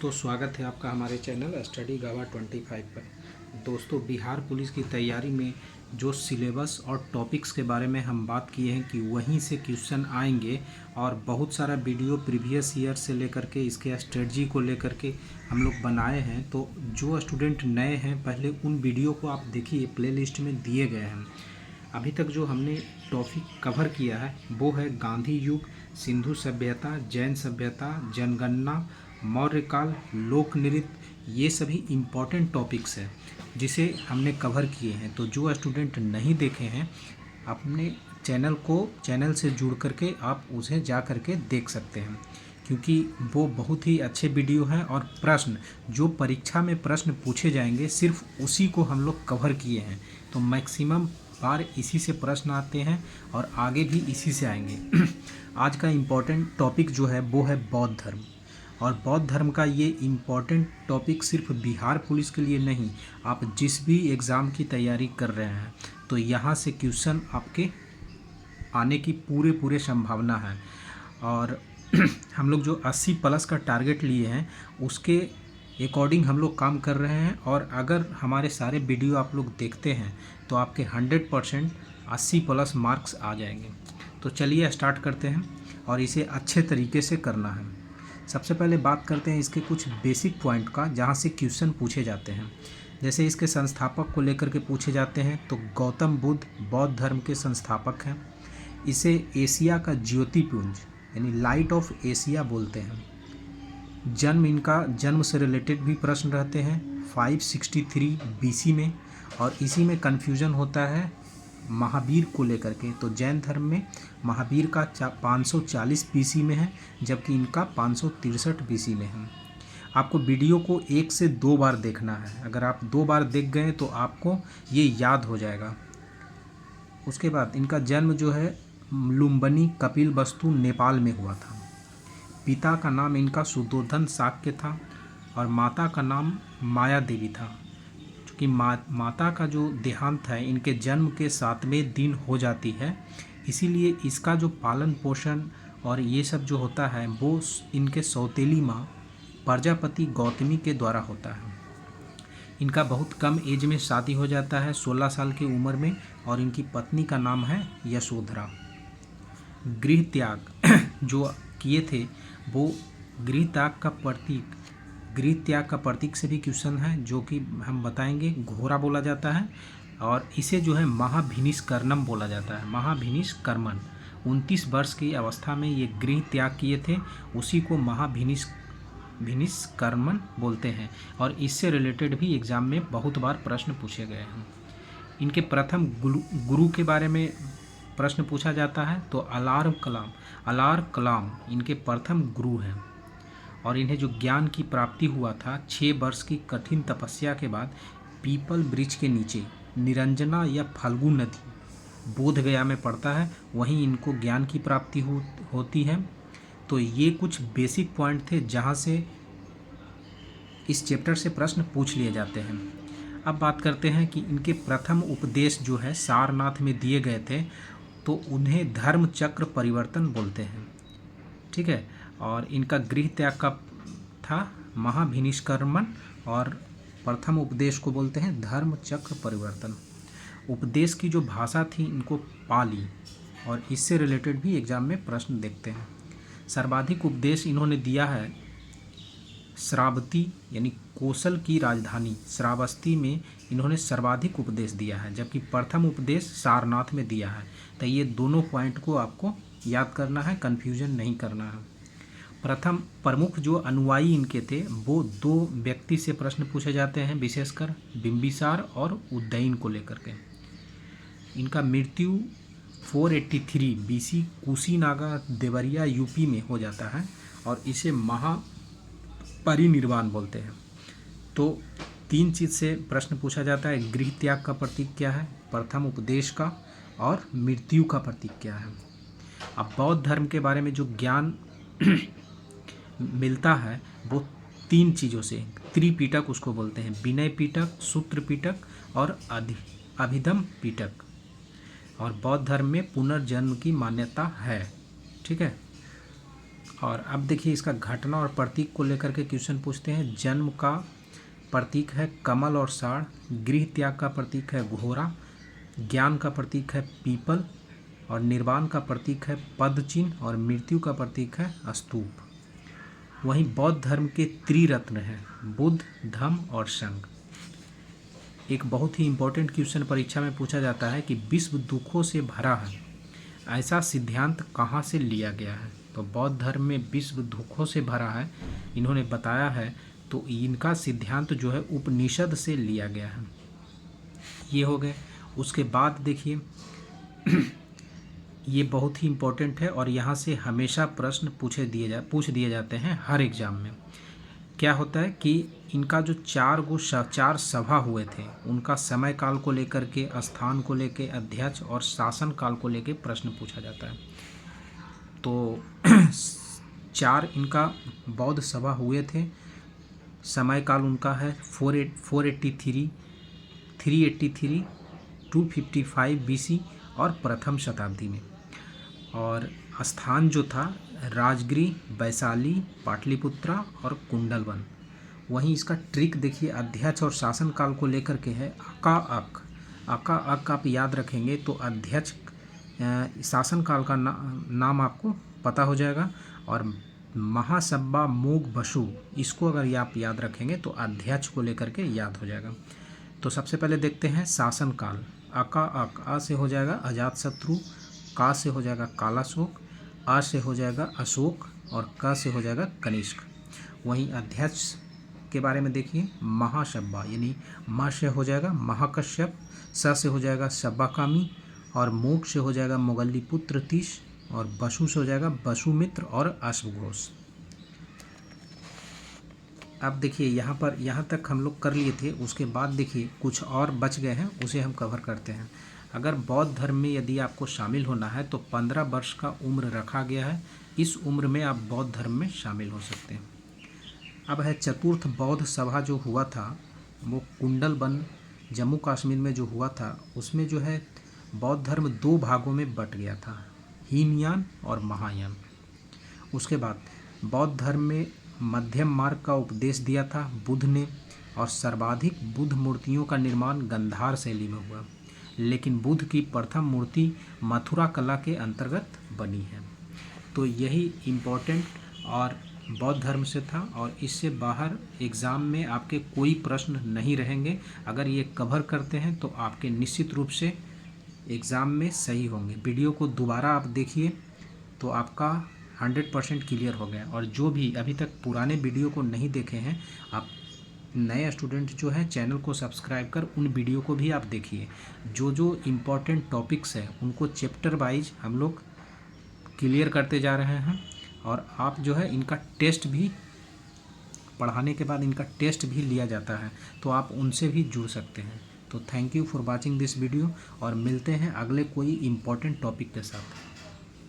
तो स्वागत है आपका हमारे चैनल स्टडी गवा 25 पर। दोस्तों, बिहार पुलिस की तैयारी में जो सिलेबस और टॉपिक्स के बारे में हम बात किए हैं कि वहीं से क्वेश्चन आएंगे और बहुत सारा वीडियो प्रीवियस ईयर से लेकर के इसके स्ट्रेटजी को लेकर के हम लोग बनाए हैं। तो जो स्टूडेंट नए हैं पहले उन वीडियो को आप देखिए, प्लेलिस्ट में दिए गए हैं। अभी तक जो हमने टॉपिक कवर किया है वो है गांधी युग, सिंधु सभ्यता, जैन सभ्यता, जनगणना, मौर्य काल, लोक नृत्य। ये सभी इम्पॉर्टेंट टॉपिक्स हैं जिसे हमने कवर किए हैं। तो जो स्टूडेंट नहीं देखे हैं अपने चैनल से जुड़ करके आप उसे जा करके देख सकते हैं, क्योंकि वो बहुत ही अच्छे वीडियो हैं। और प्रश्न जो परीक्षा में प्रश्न पूछे जाएंगे सिर्फ उसी को हम लोग कवर किए हैं। तो मैक्सिमम बार इसी से प्रश्न आते हैं और आगे भी इसी से आएंगे। आज का इम्पॉर्टेंट टॉपिक जो है वो है बौद्ध धर्म। और बौद्ध धर्म का ये इम्पॉर्टेंट टॉपिक सिर्फ बिहार पुलिस के लिए नहीं, आप जिस भी एग्ज़ाम की तैयारी कर रहे हैं तो यहाँ से क्वेश्चन आपके आने की पूरे संभावना है। और हम लोग जो 80 प्लस का टारगेट लिए हैं उसके अकॉर्डिंग हम लोग काम कर रहे हैं। और अगर हमारे सारे वीडियो आप लोग देखते हैं तो आपके 100% 80 प्लस मार्क्स आ जाएंगे। तो चलिए स्टार्ट करते हैं और इसे अच्छे तरीके से करना है। सबसे पहले बात करते हैं इसके कुछ बेसिक पॉइंट का जहाँ से क्वेश्चन पूछे जाते हैं। जैसे इसके संस्थापक को लेकर के पूछे जाते हैं तो गौतम बुद्ध बौद्ध धर्म के संस्थापक हैं। इसे एशिया का ज्योतिपुंज यानी लाइट ऑफ एशिया बोलते हैं। जन्म से रिलेटेड भी प्रश्न रहते हैं 563 BC में। और इसी में कन्फ्यूजन होता है महावीर को लेकर के। तो जैन धर्म में महावीर का 540 BC में है, जबकि इनका 563 BC में है। आपको वीडियो को 1 से 2 बार देखना है। अगर आप 2 बार देख गए तो आपको ये याद हो जाएगा। उसके बाद इनका जन्म जो है लुम्बिनी कपिलवस्तु नेपाल में हुआ था। पिता का नाम इनका सुधोधन शाक्य था और माता का नाम माया देवी था। कि माता का जो देहांत है इनके जन्म के 7वें दिन हो जाती है, इसीलिए इसका जो पालन पोषण और ये सब जो होता है वो इनके सौतेली माँ प्रजापति गौतमी के द्वारा होता है। इनका बहुत कम एज में शादी हो जाता है, 16 साल की उम्र में। और इनकी पत्नी का नाम है यशोधरा। गृह त्याग जो किए थे वो गृह त्याग का प्रतीक से भी क्वेश्चन है, जो कि हम बताएंगे। घोड़ा बोला जाता है और इसे जो है महाभिनिष्कर्मण बोला जाता है। महाभिनिष्कर्मण 29 वर्ष की अवस्था में ये गृह त्याग किए थे, उसी को महाभिनिष्कर्मण बोलते हैं। और इससे रिलेटेड भी एग्जाम में बहुत बार प्रश्न पूछे गए हैं। इनके प्रथम गुरु के बारे में प्रश्न पूछा जाता है तो अलार कलाम इनके प्रथम गुरु हैं। और इन्हें जो ज्ञान की प्राप्ति हुआ था 6 वर्ष की कठिन तपस्या के बाद पीपल वृक्ष के नीचे निरंजना या फाल्गु नदी बोधगया में पड़ता है, वहीं इनको ज्ञान की प्राप्ति होती है। तो ये कुछ बेसिक पॉइंट थे जहाँ से इस चैप्टर से प्रश्न पूछ लिए जाते हैं। अब बात करते हैं कि इनके प्रथम उपदेश जो है सारनाथ में दिए गए थे, तो उन्हें धर्म चक्र परिवर्तन बोलते हैं। ठीक है। और इनका गृह त्याग का था महाभिनिष्कर्मण और प्रथम उपदेश को बोलते हैं धर्म चक्र परिवर्तन। उपदेश की जो भाषा थी इनको पाली, और इससे रिलेटेड भी एग्जाम में प्रश्न देखते हैं। सर्वाधिक उपदेश इन्होंने दिया है श्रावस्ती यानी कौशल की राजधानी श्रावस्ती में इन्होंने सर्वाधिक उपदेश दिया है, जबकि प्रथम उपदेश सारनाथ में दिया है। तो ये दोनों पॉइंट को आपको याद करना है, कन्फ्यूजन नहीं करना है। प्रथम प्रमुख जो अनुयायी इनके थे वो 2 व्यक्ति से प्रश्न पूछे जाते हैं, विशेषकर बिंबिसार और उदयन को लेकर के। इनका मृत्यु 483 BC कुशीनागा देवरिया यूपी में हो जाता है और इसे महापरिनिर्वाण बोलते हैं। तो 3 चीज़ से प्रश्न पूछा जाता है, गृह त्याग का प्रतीक क्या है, प्रथम उपदेश का, और मृत्यु का प्रतीक क्या है। अब बौद्ध धर्म के बारे में जो ज्ञान मिलता है वो 3 चीज़ों से, त्रिपिटक उसको बोलते हैं, विनय पिटक, सूत्र पिटक और अभिधम पिटक। और बौद्ध धर्म में पुनर्जन्म की मान्यता है। ठीक है। और अब देखिए इसका घटना और प्रतीक को लेकर के क्वेश्चन पूछते हैं। जन्म का प्रतीक है कमल और साड़, गृह त्याग का प्रतीक है घोड़ा, ज्ञान का प्रतीक है पीपल, और निर्वाण का प्रतीक है पद चिन्ह, और मृत्यु का प्रतीक है स्तूप। वहीं बौद्ध धर्म के त्रिरत्न हैं बुद्ध, धम्म और संघ। एक बहुत ही इम्पोर्टेंट क्वेश्चन परीक्षा में पूछा जाता है कि विश्व दुखों से भरा है, ऐसा सिद्धांत कहाँ से लिया गया है। तो बौद्ध धर्म में विश्व दुखों से भरा है इन्होंने बताया है, तो इनका सिद्धांत जो है उपनिषद से लिया गया है। ये हो गए। उसके बाद देखिए ये बहुत ही इम्पोर्टेंट है और यहाँ से हमेशा प्रश्न पूछ दिए जाते हैं हर एग्ज़ाम में। क्या होता है कि इनका जो चार सभा हुए थे उनका समय काल को लेकर के, स्थान को लेके, अध्यक्ष और शासन काल को लेके प्रश्न पूछा जाता है। तो 4 इनका बौद्ध सभा हुए थे, समय काल उनका है 483, 383, 255 BC और प्रथम शताब्दी में। और स्थान जो था राजगृह, वैशाली, पाटलिपुत्रा और कुंडलवन। वहीं इसका ट्रिक देखिए अध्यक्ष और शासन काल को लेकर के है अका अक आप याद रखेंगे तो अध्यक्ष शासन काल का नाम आपको पता हो जाएगा, और महासब्बा मोग बसु इसको अगर आप याद रखेंगे तो अध्यक्ष को लेकर के याद हो जाएगा। तो सबसे पहले देखते हैं शासन काल। अका आ से हो जाएगा अजातशत्रु, का से हो जाएगा कालाशोक, आ से हो जाएगा अशोक और क से हो जाएगा कनिष्क। वहीं अध्यक्ष के बारे में देखिए महासब्बा यानी म से हो जाएगा महाकश्यप, स से हो जाएगा सब्बाकामी, और मोग से हो जाएगा मोगल्लीपुत्र तीस, और बसु से हो जाएगा वसुमित्र और अश्वघोष। अब देखिए यहाँ तक हम लोग कर लिए थे। उसके बाद देखिए कुछ और बच गए हैं, उसे हम कवर करते हैं। अगर बौद्ध धर्म में यदि आपको शामिल होना है तो 15 वर्ष का उम्र रखा गया है। इस उम्र में आप बौद्ध धर्म में शामिल हो सकते हैं। अब है चतुर्थ बौद्ध सभा जो हुआ था वो कुंडलवन जम्मू कश्मीर में जो हुआ था, उसमें जो है बौद्ध धर्म 2 भागों में बट गया था, हीनयान और महायान। उसके बाद बौद्ध धर्म में मध्यम मार्ग का उपदेश दिया था बुद्ध ने, और सर्वाधिक बुद्ध मूर्तियों का निर्माण गंधार शैली में हुआ, लेकिन बुद्ध की प्रथम मूर्ति मथुरा कला के अंतर्गत बनी है। तो यही इम्पोर्टेंट और बौद्ध धर्म से था, और इससे बाहर एग्ज़ाम में आपके कोई प्रश्न नहीं रहेंगे। अगर ये कवर करते हैं तो आपके निश्चित रूप से एग्ज़ाम में सही होंगे। वीडियो को दोबारा आप देखिए तो आपका 100% क्लियर हो गया। और जो भी अभी तक पुराने वीडियो को नहीं देखे हैं, आप नए स्टूडेंट जो है चैनल को सब्सक्राइब कर उन वीडियो को भी आप देखिए। जो इम्पोर्टेंट टॉपिक्स हैं उनको चैप्टर वाइज हम लोग क्लियर करते जा रहे हैं, और आप जो है इनका टेस्ट भी पढ़ाने के बाद इनका टेस्ट भी लिया जाता है, तो आप उनसे भी जुड़ सकते हैं। तो thank you for watching this video, और मिलते हैं अगले कोई इम्पोर्टेंट टॉपिक के साथ।